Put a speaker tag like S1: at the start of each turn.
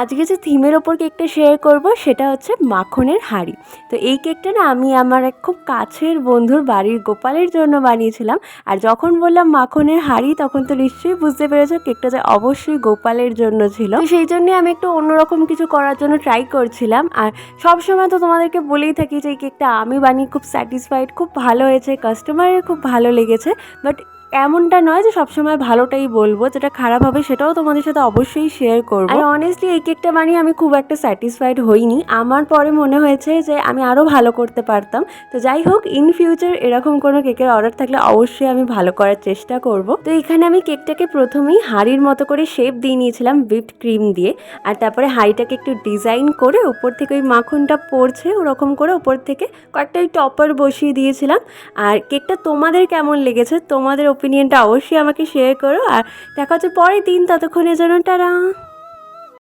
S1: আজকে যে থিমের ওপর কেকটা শেয়ার করব সেটা হচ্ছে মাখনের হাঁড়ি। তো এই কেকটা না আমি আমার এক খুব কাছের বন্ধুর বাড়ির গোপালের জন্য বানিয়েছিলাম। আর যখন বললাম মাখনের হাঁড়ি তখন তো নিশ্চয়ই বুঝতে পেরেছো কেকটা যে অবশ্যই গোপালের জন্য ছিল। তো সেই জন্যই আমি একটু অন্যরকম কিছু করার জন্য ট্রাই করছিলাম। আর সবসময় তো তোমাদেরকে বলেই থাকি যে এই কেকটা আমি বানিয়ে খুব স্যাটিসফাইড, খুব ভালো হয়েছে, কাস্টমারের খুব ভালো লেগেছে। বাট এমনটা নয় যে সবসময় ভালোটাই বলবো, যেটা খারাপ হবে সেটাও তোমাদের সাথে অবশ্যই শেয়ার করবো। আর অনেস্টলি এই কেকটা বানিয়ে আমি খুব একটা স্যাটিসফাইড হইনি। আমার পরে মনে হয়েছে যে আমি আরও ভালো করতে পারতাম। তো যাই হোক, ইন ফিউচার এরকম কোনো কেকের অর্ডার থাকলে অবশ্যই আমি ভালো করার চেষ্টা করব। তো এখানে আমি কেকটাকে প্রথমেই হাঁড়ির মতো করে শেপ দিয়ে নিয়েছিলাম হুইপড ক্রিম দিয়ে। আর তারপরে হাঁড়িটাকে একটু ডিজাইন করে উপর থেকে ওই মাখনটা পড়ছে ওরকম করে উপর থেকে কয়েকটা ওই টপার বসিয়ে দিয়েছিলাম। আর কেকটা তোমাদের কেমন লেগেছে, তোমাদের ওপিনিয়নটা অবশ্যই আমাকে শেয়ার করো। আর দেখা হচ্ছে পরের দিন, ততক্ষণের জন্য টাটা।